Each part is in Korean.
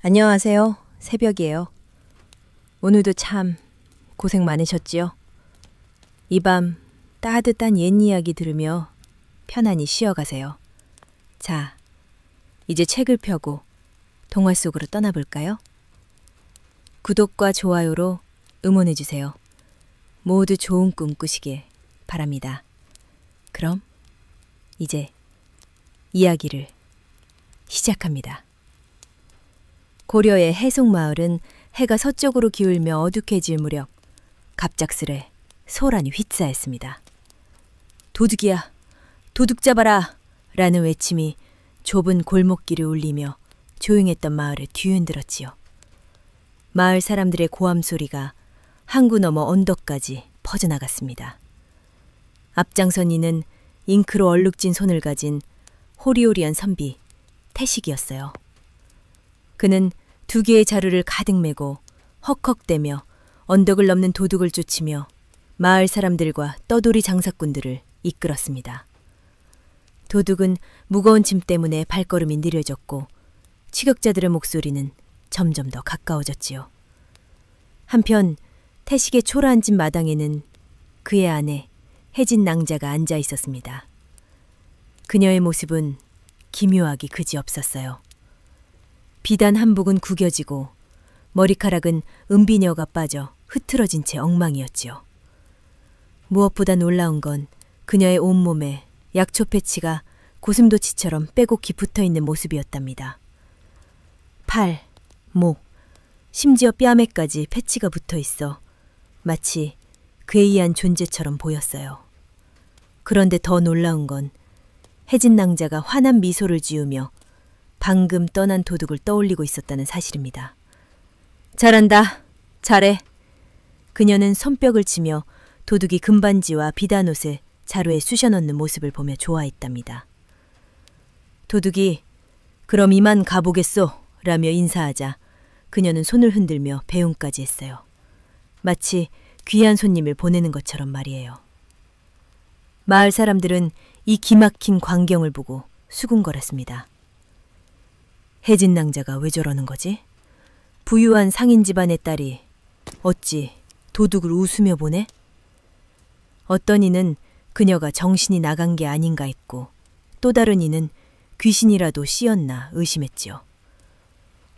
안녕하세요. 새벽이에요. 오늘도 참 고생 많으셨지요? 이 밤 따뜻한 옛 이야기 들으며 편안히 쉬어가세요. 자, 이제 책을 펴고 동화 속으로 떠나볼까요? 구독과 좋아요로 응원해주세요. 모두 좋은 꿈 꾸시길 바랍니다. 그럼 이제 이야기를 시작합니다. 고려의 해송마을은 해가 서쪽으로 기울며 어둑해질 무렵 갑작스레 소란이 휩싸였습니다. 도둑이야! 도둑 잡아라! 라는 외침이 좁은 골목길을 울리며 조용했던 마을을 뒤흔들었지요. 마을 사람들의 고함 소리가 항구 너머 언덕까지 퍼져나갔습니다. 앞장선 이는 잉크로 얼룩진 손을 가진 호리호리한 선비 태식이었어요. 그는 두 개의 자루를 가득 메고 헉헉대며 언덕을 넘는 도둑을 쫓으며 마을 사람들과 떠돌이 장사꾼들을 이끌었습니다. 도둑은 무거운 짐 때문에 발걸음이 느려졌고 추격자들의 목소리는 점점 더 가까워졌지요. 한편 태식의 초라한 집 마당에는 그의 아내 혜진 낭자가 앉아 있었습니다. 그녀의 모습은 기묘하기 그지없었어요. 비단 한복은 구겨지고 머리카락은 은비녀가 빠져 흐트러진 채 엉망이었지요. 무엇보다 놀라운 건 그녀의 온몸에 약초 패치가 고슴도치처럼 빼곡히 붙어있는 모습이었답니다. 팔, 목, 심지어 뺨에까지 패치가 붙어있어 마치 괴이한 존재처럼 보였어요. 그런데 더 놀라운 건 혜진 낭자가 환한 미소를 지으며 방금 떠난 도둑을 떠올리고 있었다는 사실입니다. 잘한다. 잘해. 그녀는 손뼉을 치며 도둑이 금반지와 비단옷을 자루에 쑤셔 넣는 모습을 보며 좋아했답니다. 도둑이 그럼 이만 가보겠소 라며 인사하자 그녀는 손을 흔들며 배웅까지 했어요. 마치 귀한 손님을 보내는 것처럼 말이에요. 마을 사람들은 이 기막힌 광경을 보고 수군거렸습니다. 혜진 낭자가 왜 저러는 거지? 부유한 상인 집안의 딸이 어찌 도둑을 웃으며 보네? 어떤 이는 그녀가 정신이 나간 게 아닌가 했고 또 다른 이는 귀신이라도 씌었나 의심했지요.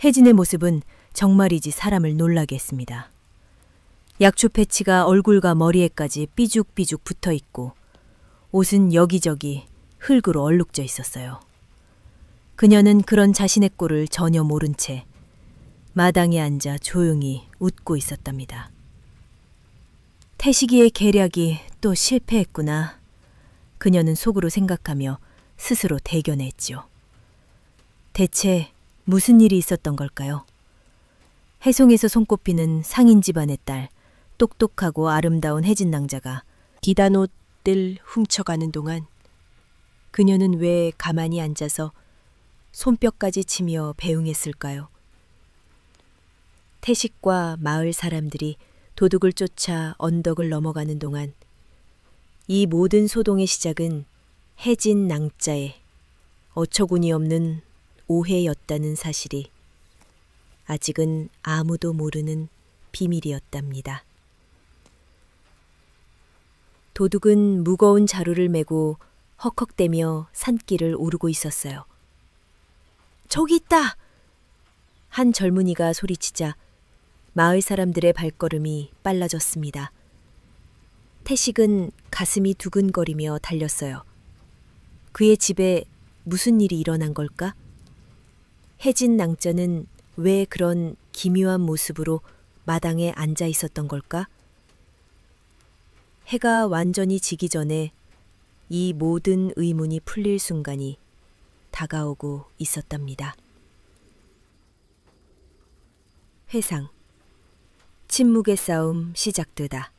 혜진의 모습은 정말이지 사람을 놀라게 했습니다. 약초 패치가 얼굴과 머리에까지 삐죽삐죽 붙어있고 옷은 여기저기 흙으로 얼룩져 있었어요. 그녀는 그런 자신의 꼴을 전혀 모른 채 마당에 앉아 조용히 웃고 있었답니다. 태식이의 계략이 또 실패했구나. 그녀는 속으로 생각하며 스스로 대견했지요. 대체 무슨 일이 있었던 걸까요? 해송에서 손꼽히는 상인 집안의 딸, 똑똑하고 아름다운 혜진 낭자가 비단옷을 훔쳐가는 동안 그녀는 왜 가만히 앉아서 손뼉까지 치며 배웅했을까요? 태식과 마을 사람들이 도둑을 쫓아 언덕을 넘어가는 동안 이 모든 소동의 시작은 혜진 낭자의 어처구니 없는 오해였다는 사실이 아직은 아무도 모르는 비밀이었답니다. 도둑은 무거운 자루를 메고 헉헉대며 산길을 오르고 있었어요. 저기 있다! 한 젊은이가 소리치자 마을 사람들의 발걸음이 빨라졌습니다. 태식은 가슴이 두근거리며 달렸어요. 그의 집에 무슨 일이 일어난 걸까? 혜진 낭자는 왜 그런 기묘한 모습으로 마당에 앉아 있었던 걸까? 해가 완전히 지기 전에 이 모든 의문이 풀릴 순간이 다가오고 있었답니다. 회상. 침묵의 싸움 시작되다.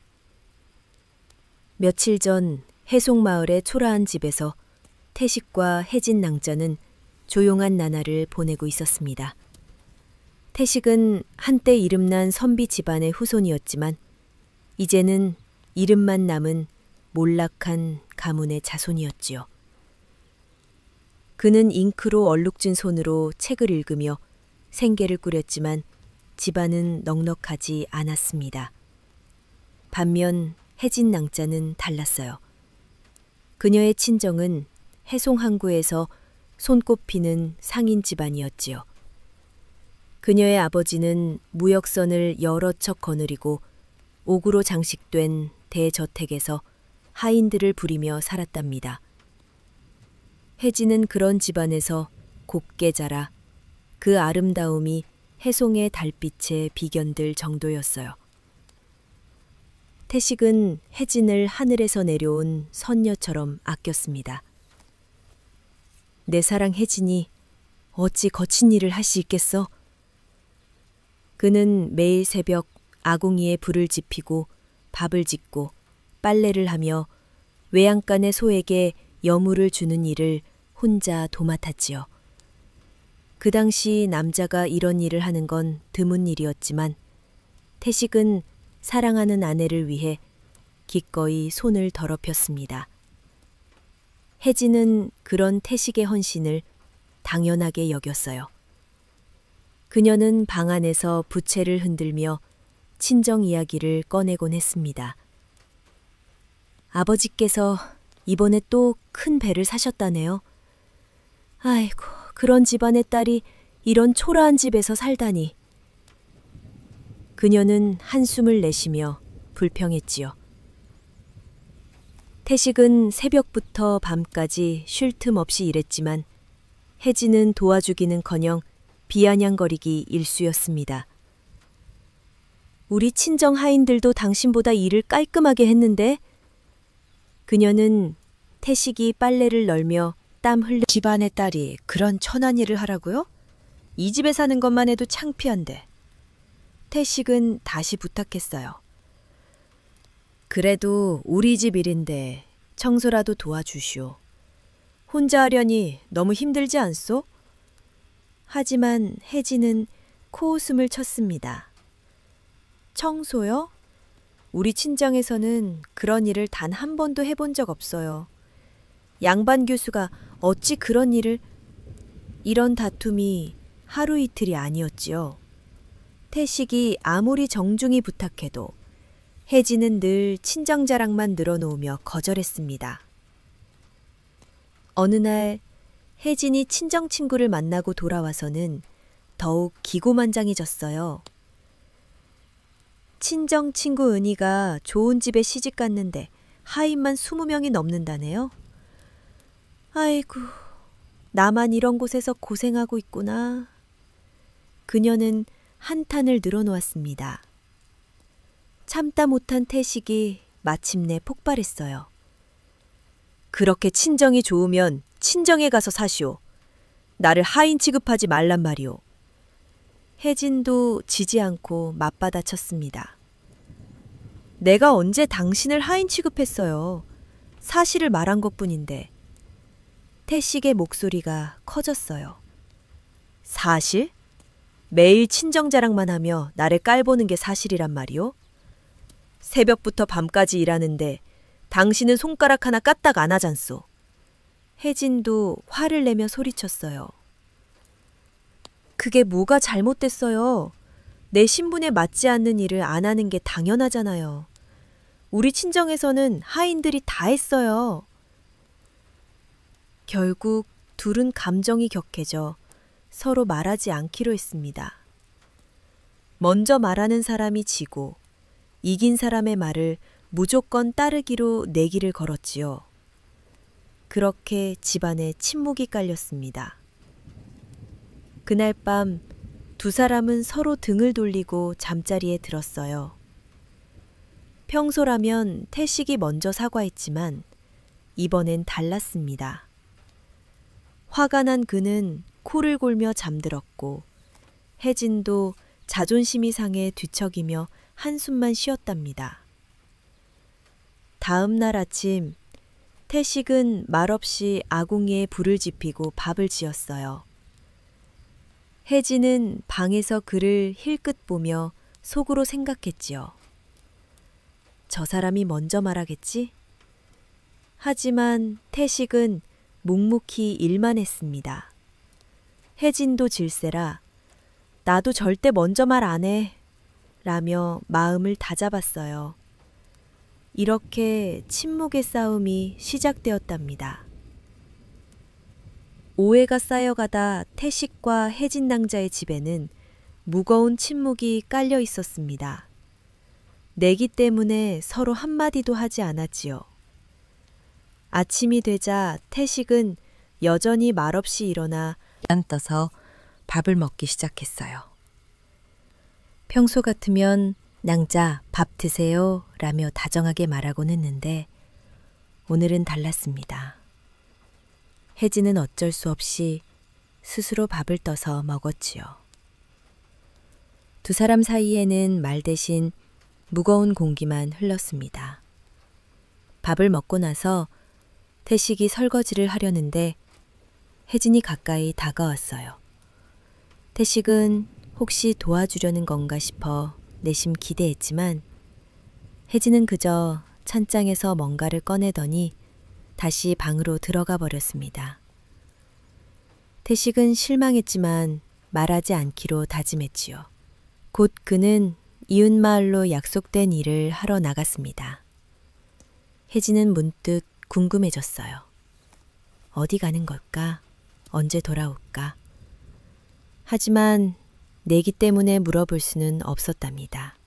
며칠 전 해송마을의 초라한 집에서 태식과 혜진 낭자는 조용한 나날을 보내고 있었습니다. 태식은 한때 이름난 선비 집안의 후손이었지만 이제는 이름만 남은 몰락한 가문의 자손이었지요. 그는 잉크로 얼룩진 손으로 책을 읽으며 생계를 꾸렸지만 집안은 넉넉하지 않았습니다. 반면 혜진 낭자는 달랐어요. 그녀의 친정은 해송 항구에서 손꼽히는 상인 집안이었지요. 그녀의 아버지는 무역선을 여러 척 거느리고 옥으로 장식된 대저택에서 하인들을 부리며 살았답니다. 혜진은 그런 집안에서 곱게 자라 그 아름다움이 해송의 달빛에 비견들 정도였어요. 태식은 혜진을 하늘에서 내려온 선녀처럼 아꼈습니다. 내 사랑 혜진이 어찌 거친 일을 할 수 있겠어? 그는 매일 새벽 아궁이에 불을 지피고 밥을 짓고 빨래를 하며 외양간의 소에게 여물을 주는 일을 혼자 도맡았지요. 그 당시 남자가 이런 일을 하는 건 드문 일이었지만 태식은 사랑하는 아내를 위해 기꺼이 손을 더럽혔습니다. 혜진은 그런 태식의 헌신을 당연하게 여겼어요. 그녀는 방 안에서 부채를 흔들며 친정 이야기를 꺼내곤 했습니다. 아버지께서 이번에 또 큰 배를 사셨다네요. 아이고, 그런 집안의 딸이 이런 초라한 집에서 살다니. 그녀는 한숨을 내쉬며 불평했지요. 태식은 새벽부터 밤까지 쉴 틈 없이 일했지만 혜진은 도와주기는커녕 비아냥거리기 일쑤였습니다. 우리 친정 하인들도 당신보다 일을 깔끔하게 했는데? 그녀는 태식이 빨래를 널며 땀 흘려 집안의 딸이 그런 천한 일을 하라고요? 이 집에 사는 것만 해도 창피한데. 태식은 다시 부탁했어요. 그래도 우리 집 일인데 청소라도 도와주시오. 혼자 하려니 너무 힘들지 않소? 하지만 혜진은 코웃음을 쳤습니다. 청소요? 우리 친정에서는 그런 일을 단 한 번도 해본 적 없어요. 양반 교수가 어찌 그런 일을... 이런 다툼이 하루 이틀이 아니었지요. 태식이 아무리 정중히 부탁해도 혜진은 늘 친정 자랑만 늘어놓으며 거절했습니다. 어느 날 혜진이 친정 친구를 만나고 돌아와서는 더욱 기고만장해졌어요. 친정 친구 은희가 좋은 집에 시집 갔는데 하인만 20명이 넘는다네요. 아이고, 나만 이런 곳에서 고생하고 있구나. 그녀는 한탄을 늘어놓았습니다. 참다 못한 태식이 마침내 폭발했어요. 그렇게 친정이 좋으면 친정에 가서 사시오. 나를 하인 취급하지 말란 말이오. 혜진도 지지 않고 맞받아쳤습니다. 내가 언제 당신을 하인 취급했어요. 사실을 말한 것뿐인데. 태식의 목소리가 커졌어요. 사실? 매일 친정 자랑만 하며 나를 깔보는 게 사실이란 말이오? 새벽부터 밤까지 일하는데 당신은 손가락 하나 까딱 안 하잖소. 혜진도 화를 내며 소리쳤어요. 그게 뭐가 잘못됐어요. 내 신분에 맞지 않는 일을 안 하는 게 당연하잖아요. 우리 친정에서는 하인들이 다 했어요. 결국 둘은 감정이 격해져 서로 말하지 않기로 했습니다. 먼저 말하는 사람이 지고 이긴 사람의 말을 무조건 따르기로 내기를 걸었지요. 그렇게 집안에 침묵이 깔렸습니다. 그날 밤 두 사람은 서로 등을 돌리고 잠자리에 들었어요. 평소라면 태식이 먼저 사과했지만 이번엔 달랐습니다. 화가 난 그는 코를 골며 잠들었고 혜진도 자존심이 상해 뒤척이며 한숨만 쉬었답니다. 다음 날 아침 태식은 말없이 아궁이에 불을 지피고 밥을 지었어요. 혜진은 방에서 그를 힐끗 보며 속으로 생각했지요. 저 사람이 먼저 말하겠지? 하지만 태식은 묵묵히 일만 했습니다. 혜진도 질세라 나도 절대 먼저 말 안 해. 라며 마음을 다잡았어요. 이렇게 침묵의 싸움이 시작되었답니다. 오해가 쌓여가다 태식과 혜진 낭자의 집에는 무거운 침묵이 깔려 있었습니다. 내기 때문에 서로 한마디도 하지 않았지요. 아침이 되자 태식은 여전히 말없이 일어나 떠서 밥을 먹기 시작했어요. 평소 같으면 낭자 밥 드세요 라며 다정하게 말하곤 했는데 오늘은 달랐습니다. 혜진은 어쩔 수 없이 스스로 밥을 떠서 먹었지요. 두 사람 사이에는 말 대신 무거운 공기만 흘렀습니다. 밥을 먹고 나서 태식이 설거지를 하려는데 혜진이 가까이 다가왔어요. 태식은 혹시 도와주려는 건가 싶어 내심 기대했지만 혜진은 그저 찬장에서 뭔가를 꺼내더니 다시 방으로 들어가 버렸습니다. 태식은 실망했지만 말하지 않기로 다짐했지요. 곧 그는 이웃마을로 약속된 일을 하러 나갔습니다. 혜진은 문득 궁금해졌어요. 어디 가는 걸까? 언제 돌아올까? 하지만 내기 때문에 물어볼 수는 없었답니다.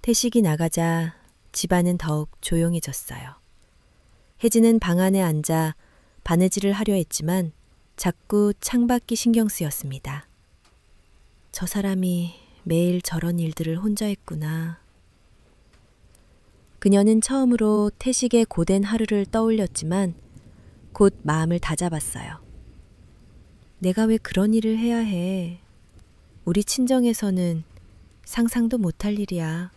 태식이 나가자 집안은 더욱 조용해졌어요. 혜진은 방 안에 앉아 바느질을 하려 했지만 자꾸 창밖이 신경 쓰였습니다. 저 사람이 매일 저런 일들을 혼자 했구나. 그녀는 처음으로 태식의 고된 하루를 떠올렸지만 곧 마음을 다잡았어요. 내가 왜 그런 일을 해야 해? 우리 친정에서는 상상도 못할 일이야.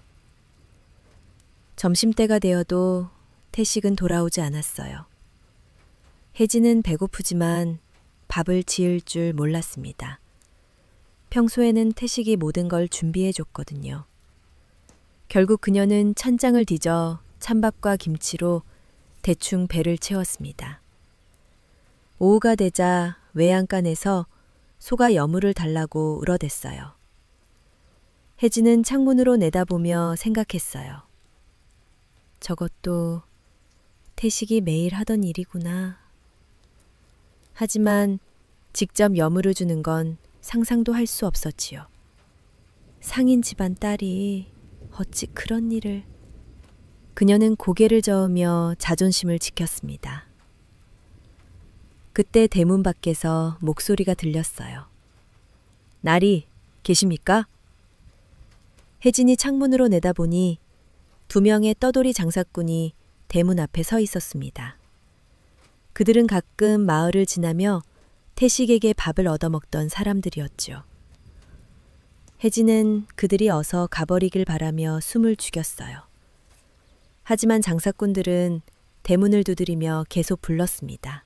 점심때가 되어도 태식은 돌아오지 않았어요. 혜진은 배고프지만 밥을 지을 줄 몰랐습니다. 평소에는 태식이 모든 걸 준비해 줬거든요. 결국 그녀는 찬장을 뒤져 찬밥과 김치로 대충 배를 채웠습니다. 오후가 되자 외양간에서 소가 여물을 달라고 울어댔어요. 혜진은 창문으로 내다보며 생각했어요. 저것도 태식이 매일 하던 일이구나. 하지만 직접 여물을 주는 건 상상도 할 수 없었지요. 상인 집안 딸이 어찌 그런 일을... 그녀는 고개를 저으며 자존심을 지켰습니다. 그때 대문 밖에서 목소리가 들렸어요. 나리, 계십니까? 혜진이 창문으로 내다보니 두 명의 떠돌이 장사꾼이 대문 앞에 서 있었습니다. 그들은 가끔 마을을 지나며 태식에게 밥을 얻어먹던 사람들이었죠. 혜진은 그들이 어서 가버리길 바라며 숨을 죽였어요. 하지만 장사꾼들은 대문을 두드리며 계속 불렀습니다.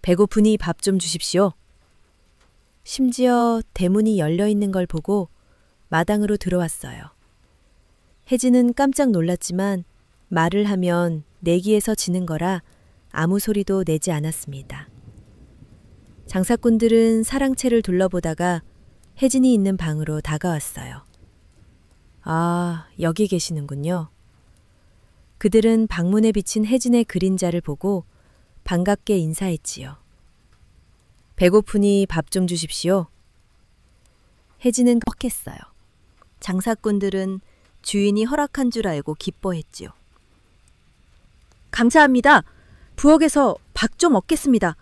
배고프니 밥 좀 주십시오. 심지어 대문이 열려 있는 걸 보고 마당으로 들어왔어요. 혜진은 깜짝 놀랐지만 말을 하면 내기에서 지는 거라 아무 소리도 내지 않았습니다. 장사꾼들은 사랑채를 둘러보다가 혜진이 있는 방으로 다가왔어요. 아, 여기 계시는군요. 그들은 방문에 비친 혜진의 그림자를 보고 반갑게 인사했지요. 배고프니 밥 좀 주십시오. 혜진은 뻑했어요. 장사꾼들은 주인이 허락한 줄 알고 기뻐했지요. 감사합니다. 부엌에서 밥 좀 얻겠습니다.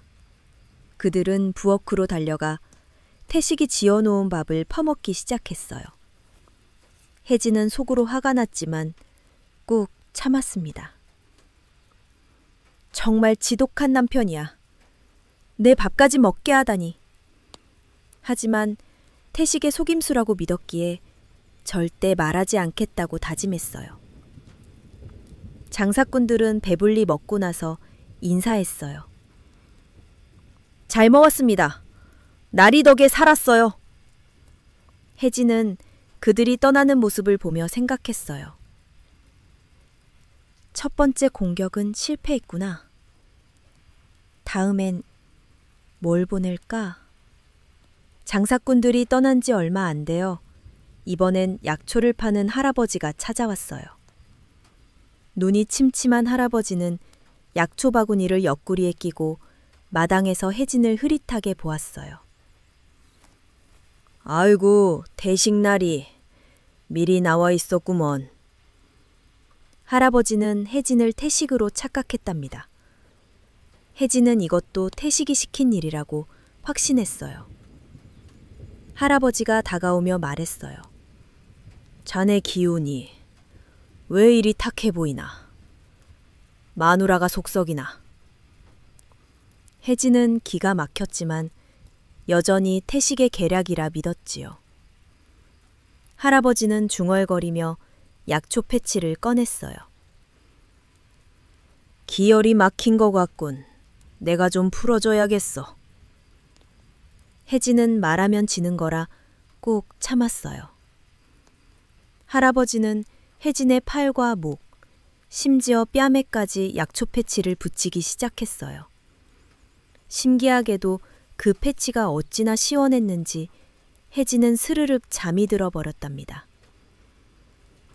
그들은 부엌으로 달려가 태식이 지어놓은 밥을 퍼먹기 시작했어요. 혜진은 속으로 화가 났지만 꾹 참았습니다. 정말 지독한 남편이야. 내 밥까지 먹게 하다니. 하지만 태식의 속임수라고 믿었기에 절대 말하지 않겠다고 다짐했어요. 장사꾼들은 배불리 먹고 나서 인사했어요. 잘 먹었습니다. 나리 덕에 살았어요. 혜진은 그들이 떠나는 모습을 보며 생각했어요. 첫 번째 공격은 실패했구나. 다음엔 뭘 보낼까? 장사꾼들이 떠난 지 얼마 안 되어 이번엔 약초를 파는 할아버지가 찾아왔어요. 눈이 침침한 할아버지는 약초 바구니를 옆구리에 끼고 마당에서 혜진을 흐릿하게 보았어요. 아이고, 태식날이 미리 나와 있었구먼. 할아버지는 혜진을 태식으로 착각했답니다. 혜진은 이것도 태식이 시킨 일이라고 확신했어요. 할아버지가 다가오며 말했어요. 자네 기운이 왜 이리 탁해 보이나? 마누라가 속썩이나? 혜진은 기가 막혔지만 여전히 태식의 계략이라 믿었지요. 할아버지는 중얼거리며 약초 패치를 꺼냈어요. 기혈이 막힌 것 같군. 내가 좀 풀어줘야겠어. 혜진은 말하면 지는 거라 꼭 참았어요. 할아버지는 혜진의 팔과 목, 심지어 뺨에까지 약초 패치를 붙이기 시작했어요. 신기하게도 그 패치가 어찌나 시원했는지 혜진은 스르륵 잠이 들어버렸답니다.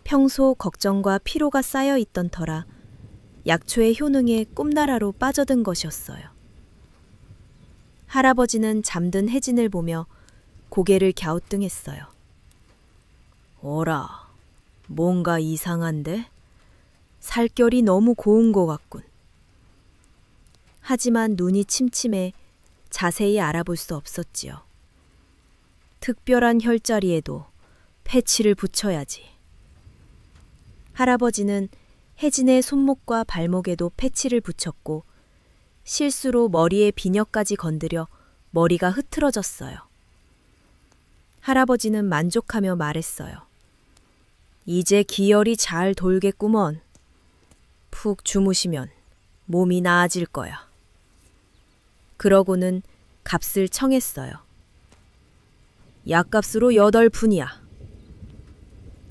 평소 걱정과 피로가 쌓여 있던 터라 약초의 효능에 꿈나라로 빠져든 것이었어요. 할아버지는 잠든 혜진을 보며 고개를 갸우뚱했어요. 어라, 뭔가 이상한데? 살결이 너무 고운 것 같군. 하지만 눈이 침침해 자세히 알아볼 수 없었지요. 특별한 혈자리에도 패치를 붙여야지. 할아버지는 혜진의 손목과 발목에도 패치를 붙였고 실수로 머리에 비녀까지 건드려 머리가 흐트러졌어요. 할아버지는 만족하며 말했어요. 이제 기혈이 잘 돌겠구먼. 푹 주무시면 몸이 나아질 거야. 그러고는 값을 청했어요. 약값으로 8푼이야.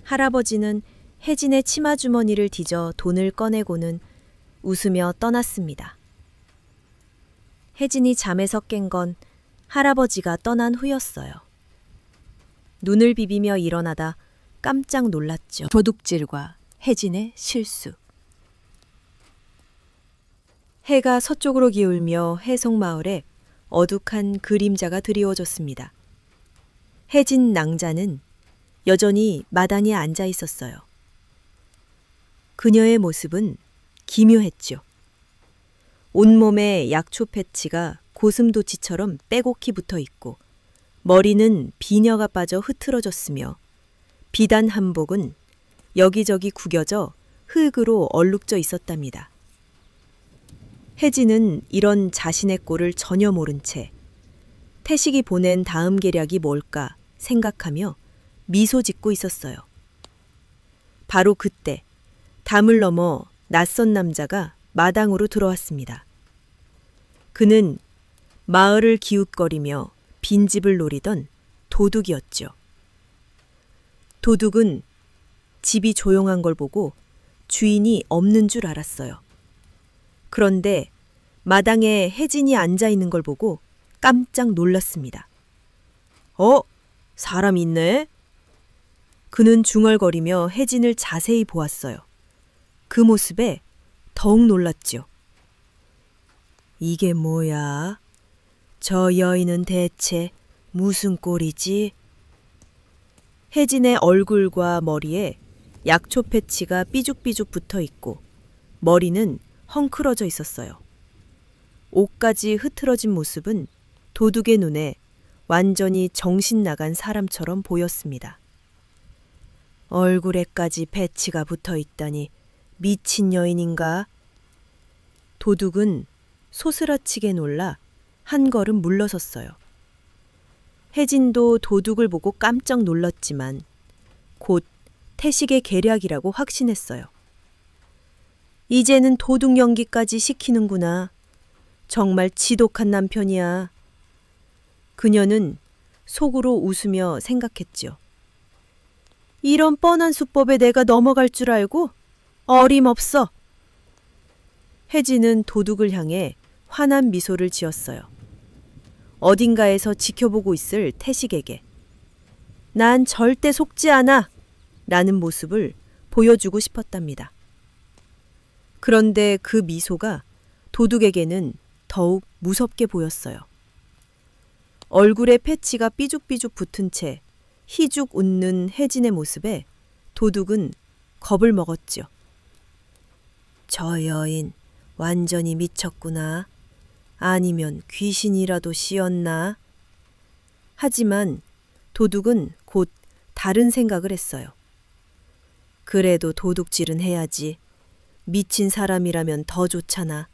할아버지는 혜진의 치마 주머니를 뒤져 돈을 꺼내고는 웃으며 떠났습니다. 혜진이 잠에서 깬 건 할아버지가 떠난 후였어요. 눈을 비비며 일어나다 깜짝 놀랐죠. 도둑질과 혜진의 실수. 해가 서쪽으로 기울며 해송마을에 어둑한 그림자가 드리워졌습니다. 혜진 낭자는 여전히 마당에 앉아 있었어요. 그녀의 모습은 기묘했죠. 온몸에 약초 패치가 고슴도치처럼 빼곡히 붙어 있고 머리는 비녀가 빠져 흐트러졌으며 비단 한복은 여기저기 구겨져 흙으로 얼룩져 있었답니다. 혜진은 이런 자신의 꼴을 전혀 모른 채 태식이 보낸 다음 계략이 뭘까 생각하며 미소 짓고 있었어요. 바로 그때 담을 넘어 낯선 남자가 마당으로 들어왔습니다. 그는 마을을 기웃거리며 빈집을 노리던 도둑이었죠. 도둑은 집이 조용한 걸 보고 주인이 없는 줄 알았어요. 그런데 마당에 혜진이 앉아 있는 걸 보고 깜짝 놀랐습니다. 사람 있네? 그는 중얼거리며 혜진을 자세히 보았어요. 그 모습에 더욱 놀랐죠. 이게 뭐야? 저 여인은 대체 무슨 꼴이지? 혜진의 얼굴과 머리에 약초 패치가 삐죽삐죽 붙어 있고 머리는 헝클어져 있었어요. 옷까지 흐트러진 모습은 도둑의 눈에 완전히 정신 나간 사람처럼 보였습니다. 얼굴에까지 패치가 붙어 있다니 미친 여인인가? 도둑은 소스라치게 놀라 한 걸음 물러섰어요. 혜진도 도둑을 보고 깜짝 놀랐지만 곧 태식의 계략이라고 확신했어요. 이제는 도둑 연기까지 시키는구나. 정말 지독한 남편이야. 그녀는 속으로 웃으며 생각했지요. 이런 뻔한 수법에 내가 넘어갈 줄 알고? 어림없어. 혜진은 도둑을 향해 환한 미소를 지었어요. 어딘가에서 지켜보고 있을 태식에게 난 절대 속지 않아! 라는 모습을 보여주고 싶었답니다. 그런데 그 미소가 도둑에게는 더욱 무섭게 보였어요. 얼굴에 패치가 삐죽삐죽 붙은 채 희죽 웃는 혜진의 모습에 도둑은 겁을 먹었지요. 저 여인 완전히 미쳤구나. 아니면 귀신이라도 씌었나? 하지만 도둑은 곧 다른 생각을 했어요. 그래도 도둑질은 해야지. 미친 사람이라면 더 좋잖아.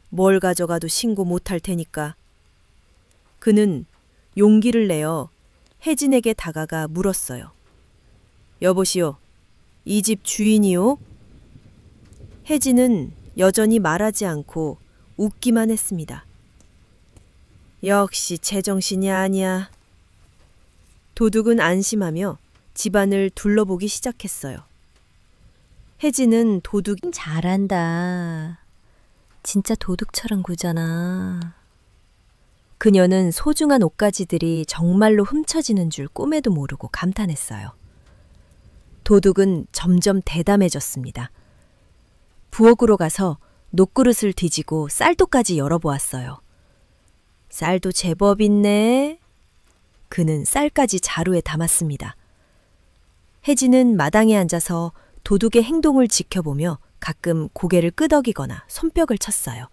뭘 가져가도 신고 못할 테니까. 그는 용기를 내어 혜진에게 다가가 물었어요. 여보시오, 이 집 주인이요? 혜진은 여전히 말하지 않고 웃기만 했습니다. 역시 제정신이 아니야. 도둑은 안심하며 집안을 둘러보기 시작했어요. 혜진은 도둑이 잘한다. 진짜 도둑처럼 구잖아. 그녀는 소중한 옷가지들이 정말로 훔쳐지는 줄 꿈에도 모르고 감탄했어요. 도둑은 점점 대담해졌습니다. 부엌으로 가서 녹그릇을 뒤지고 쌀도까지 열어보았어요. 쌀도 제법 있네. 그는 쌀까지 자루에 담았습니다. 혜진은 마당에 앉아서 도둑의 행동을 지켜보며 가끔 고개를 끄덕이거나 손뼉을 쳤어요.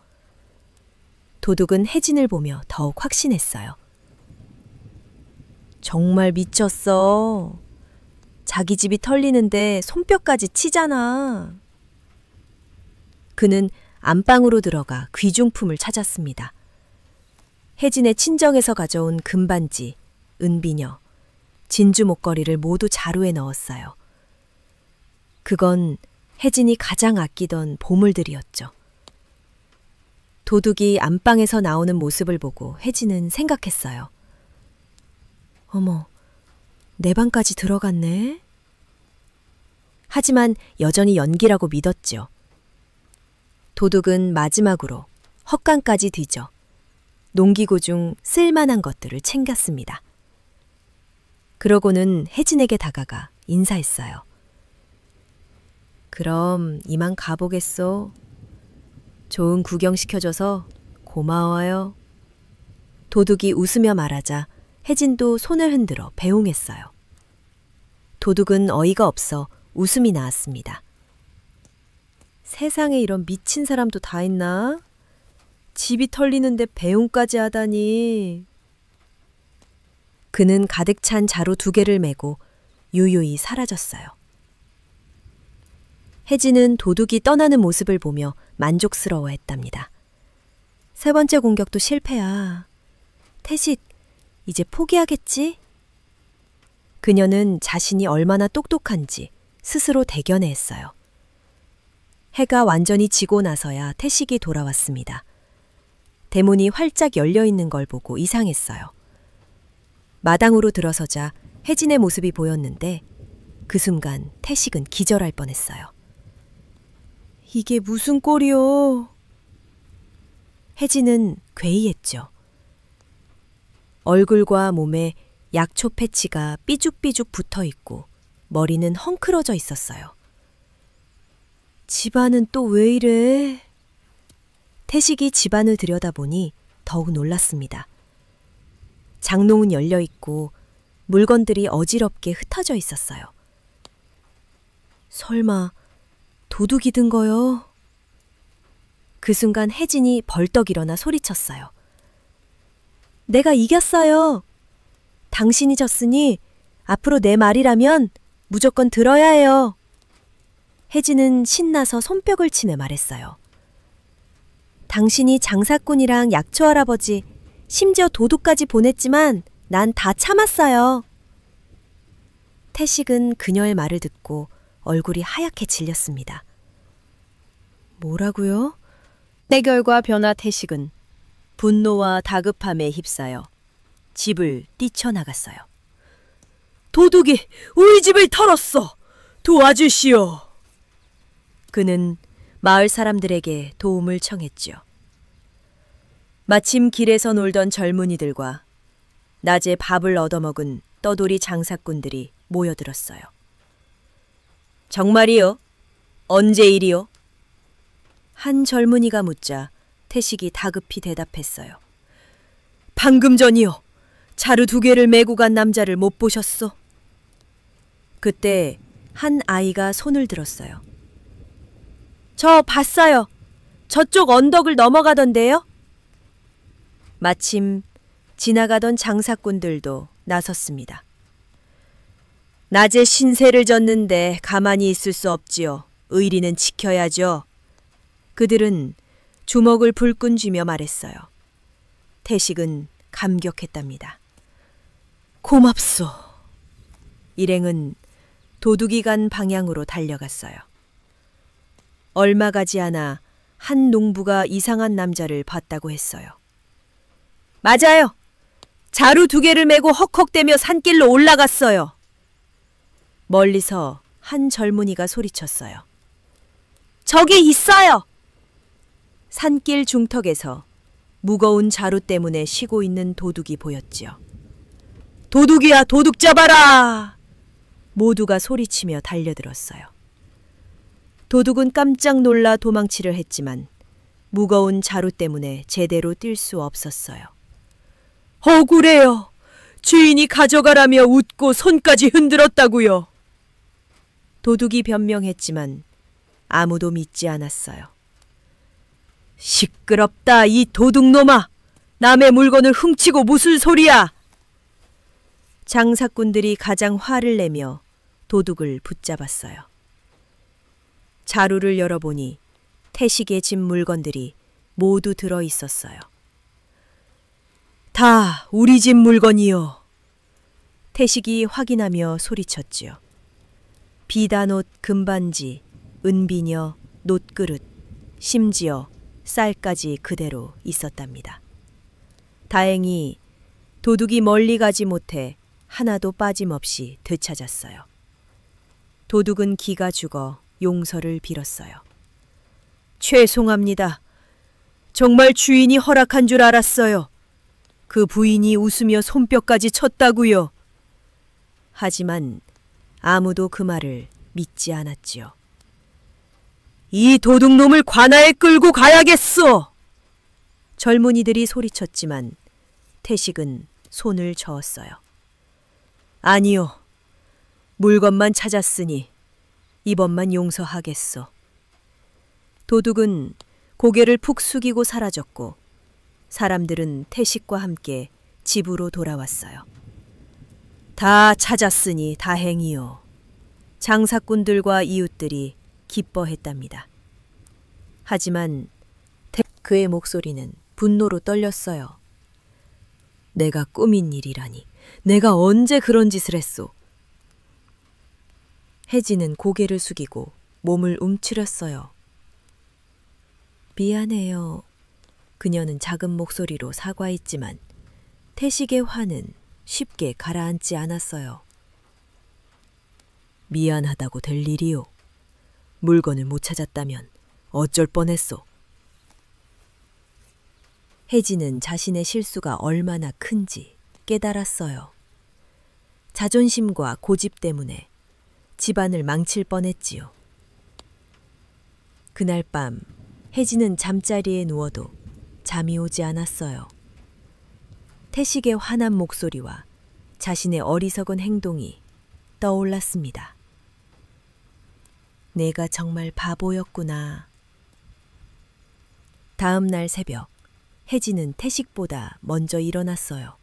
도둑은 혜진을 보며 더욱 확신했어요. 정말 미쳤어. 자기 집이 털리는데 손뼉까지 치잖아. 그는 안방으로 들어가 귀중품을 찾았습니다. 혜진의 친정에서 가져온 금반지, 은비녀, 진주 목걸이를 모두 자루에 넣었어요. 그건 혜진이 가장 아끼던 보물들이었죠. 도둑이 안방에서 나오는 모습을 보고 혜진은 생각했어요. 어머, 내 방까지 들어갔네? 하지만 여전히 연기라고 믿었죠. 도둑은 마지막으로 헛간까지 뒤져 농기구 중 쓸만한 것들을 챙겼습니다. 그러고는 혜진에게 다가가 인사했어요. 그럼 이만 가보겠소. 좋은 구경 시켜줘서 고마워요. 도둑이 웃으며 말하자 혜진도 손을 흔들어 배웅했어요. 도둑은 어이가 없어 웃음이 나왔습니다. 세상에 이런 미친 사람도 다 있나? 집이 털리는데 배웅까지 하다니. 그는 가득 찬 자루 2개를 메고 유유히 사라졌어요. 혜진은 도둑이 떠나는 모습을 보며 만족스러워했답니다. 3번째 공격도 실패야. 태식, 이제 포기하겠지? 그녀는 자신이 얼마나 똑똑한지 스스로 대견해했어요. 해가 완전히 지고 나서야 태식이 돌아왔습니다. 대문이 활짝 열려있는 걸 보고 이상했어요. 마당으로 들어서자 혜진의 모습이 보였는데 그 순간 태식은 기절할 뻔했어요. 이게 무슨 꼴이오? 혜진은 괴이했죠. 얼굴과 몸에 약초 패치가 삐죽삐죽 붙어있고 머리는 헝클어져 있었어요. 집안은 또 왜 이래? 태식이 집안을 들여다보니 더욱 놀랐습니다. 장롱은 열려있고 물건들이 어지럽게 흩어져 있었어요. 설마 도둑이 든 거요? 그 순간 혜진이 벌떡 일어나 소리쳤어요. 내가 이겼어요. 당신이 졌으니 앞으로 내 말이라면 무조건 들어야 해요. 혜진은 신나서 손뼉을 치며 말했어요. 당신이 장사꾼이랑 약초 할아버지, 심지어 도둑까지 보냈지만 난 다 참았어요. 태식은 그녀의 말을 듣고 얼굴이 하얗게 질렸습니다. 뭐라고요? 해결과 변화 태식은 분노와 다급함에 휩싸여 집을 뛰쳐나갔어요. 도둑이 우리 집을 털었어! 도와주시오! 그는 마을 사람들에게 도움을 청했지요. 마침 길에서 놀던 젊은이들과 낮에 밥을 얻어먹은 떠돌이 장사꾼들이 모여들었어요. 정말이요? 언제 일이요? 한 젊은이가 묻자 태식이 다급히 대답했어요. 방금 전이요. 자루 2개를 메고 간 남자를 못 보셨소? 그때 한 아이가 손을 들었어요. 저 봤어요. 저쪽 언덕을 넘어가던데요? 마침 지나가던 장사꾼들도 나섰습니다. 낮에 신세를 졌는데 가만히 있을 수 없지요. 의리는 지켜야죠. 그들은 주먹을 불끈 쥐며 말했어요. 태식은 감격했답니다. 고맙소. 일행은 도둑이 간 방향으로 달려갔어요. 얼마 가지 않아 한 농부가 이상한 남자를 봤다고 했어요. 맞아요. 자루 2개를 메고 헉헉대며 산길로 올라갔어요. 멀리서 한 젊은이가 소리쳤어요. 저기 있어요. 산길 중턱에서 무거운 자루 때문에 쉬고 있는 도둑이 보였지요. 도둑이야, 도둑 잡아라! 모두가 소리치며 달려들었어요. 도둑은 깜짝 놀라 도망치려 했지만 무거운 자루 때문에 제대로 뛸 수 없었어요. 억울해요. 주인이 가져가라며 웃고 손까지 흔들었다고요. 도둑이 변명했지만 아무도 믿지 않았어요. 시끄럽다, 이 도둑놈아! 남의 물건을 훔치고 무슨 소리야! 장사꾼들이 가장 화를 내며 도둑을 붙잡았어요. 자루를 열어보니 태식의 집 물건들이 모두 들어 있었어요. 다 우리 집 물건이요. 태식이 확인하며 소리쳤지요. 비단옷 금반지, 은비녀, 놋그릇, 심지어 쌀까지 그대로 있었답니다. 다행히 도둑이 멀리 가지 못해 하나도 빠짐없이 되찾았어요. 도둑은 기가 죽어 용서를 빌었어요. 죄송합니다. 정말 주인이 허락한 줄 알았어요. 그 부인이 웃으며 손뼉까지 쳤다고요. 하지만 아무도 그 말을 믿지 않았지요. 이 도둑놈을 관아에 끌고 가야겠소! 젊은이들이 소리쳤지만 태식은 손을 저었어요. 아니요. 물건만 찾았으니 이번만 용서하겠소. 도둑은 고개를 푹 숙이고 사라졌고 사람들은 태식과 함께 집으로 돌아왔어요. 다 찾았으니 다행이요. 장사꾼들과 이웃들이 기뻐했답니다. 하지만 그의 목소리는 분노로 떨렸어요. 내가 꾸민 일이라니. 내가 언제 그런 짓을 했소? 혜진은 고개를 숙이고 몸을 움츠렸어요. 미안해요. 그녀는 작은 목소리로 사과했지만 태식의 화는 쉽게 가라앉지 않았어요. 미안하다고 될 일이요. 물건을 못 찾았다면 어쩔 뻔했소. 혜진은 자신의 실수가 얼마나 큰지 깨달았어요. 자존심과 고집 때문에 집안을 망칠 뻔했지요. 그날 밤 혜진은 잠자리에 누워도 잠이 오지 않았어요. 태식의 화난 목소리와 자신의 어리석은 행동이 떠올랐습니다. 내가 정말 바보였구나. 다음 날 새벽, 혜진은 태식보다 먼저 일어났어요.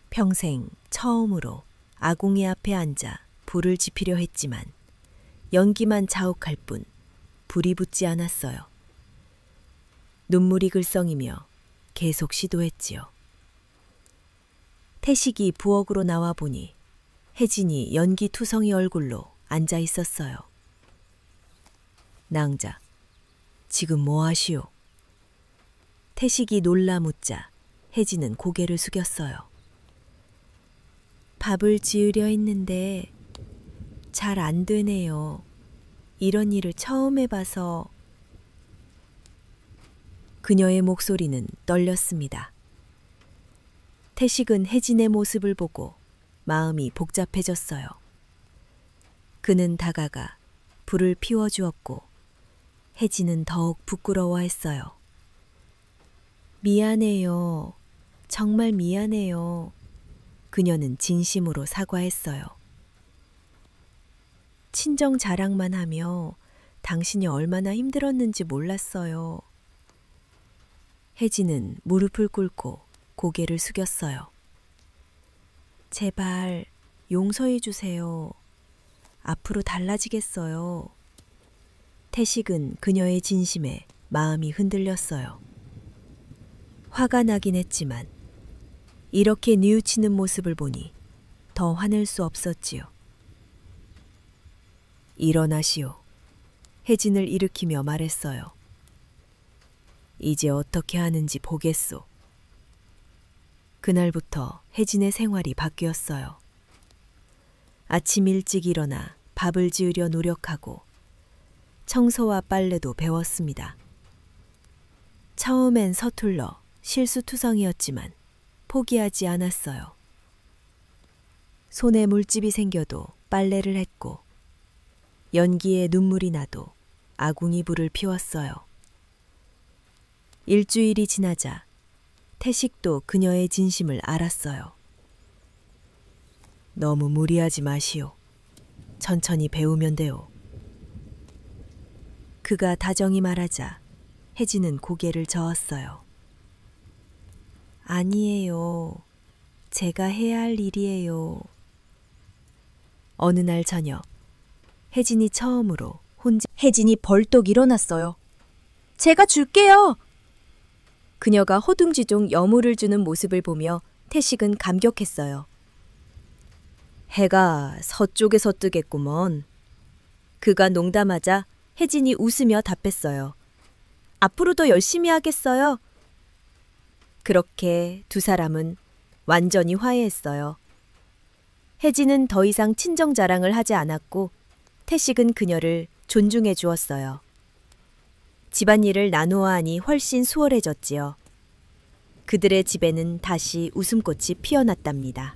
평생 처음으로 아궁이 앞에 앉아 불을 지피려 했지만 연기만 자욱할 뿐 불이 붙지 않았어요. 눈물이 글썽이며 계속 시도했지요. 태식이 부엌으로 나와 보니 혜진이 연기투성이 얼굴로 앉아 있었어요. 낭자, 지금 뭐 하시오? 태식이 놀라 묻자 혜진은 고개를 숙였어요. 밥을 지으려 했는데 잘 안 되네요. 이런 일을 처음 해봐서. 그녀의 목소리는 떨렸습니다. 태식은 혜진의 모습을 보고 마음이 복잡해졌어요. 그는 다가가 불을 피워주었고 혜진은 더욱 부끄러워했어요. 미안해요. 정말 미안해요. 그녀는 진심으로 사과했어요. 친정 자랑만 하며 당신이 얼마나 힘들었는지 몰랐어요. 혜진은 무릎을 꿇고 고개를 숙였어요. 제발 용서해 주세요. 앞으로 달라지겠어요. 태식은 그녀의 진심에 마음이 흔들렸어요. 화가 나긴 했지만 이렇게 뉘우치는 모습을 보니 더 화낼 수 없었지요. 일어나시오. 혜진을 일으키며 말했어요. 이제 어떻게 하는지 보겠소. 그날부터 혜진의 생활이 바뀌었어요. 아침 일찍 일어나 밥을 지으려 노력하고 청소와 빨래도 배웠습니다. 처음엔 서툴러 실수투성이었지만 포기하지 않았어요. 손에 물집이 생겨도 빨래를 했고 연기에 눈물이 나도 아궁이 불을 피웠어요. 일주일이 지나자 태식도 그녀의 진심을 알았어요. 너무 무리하지 마시오. 천천히 배우면 돼요. 그가 다정히 말하자 혜진은 고개를 저었어요. 아니에요. 제가 해야 할 일이에요. 어느 날 저녁 혜진이 처음으로 혜진이 벌떡 일어났어요. 제가 줄게요. 그녀가 호둥지둥 여물을 주는 모습을 보며 태식은 감격했어요. 해가 서쪽에서 뜨겠구먼. 그가 농담하자 혜진이 웃으며 답했어요. 앞으로도 열심히 하겠어요. 그렇게 두 사람은 완전히 화해했어요. 혜진은 더 이상 친정 자랑을 하지 않았고 태식은 그녀를 존중해 주었어요. 집안일을 나누어 하니 훨씬 수월해졌지요. 그들의 집에는 다시 웃음꽃이 피어났답니다.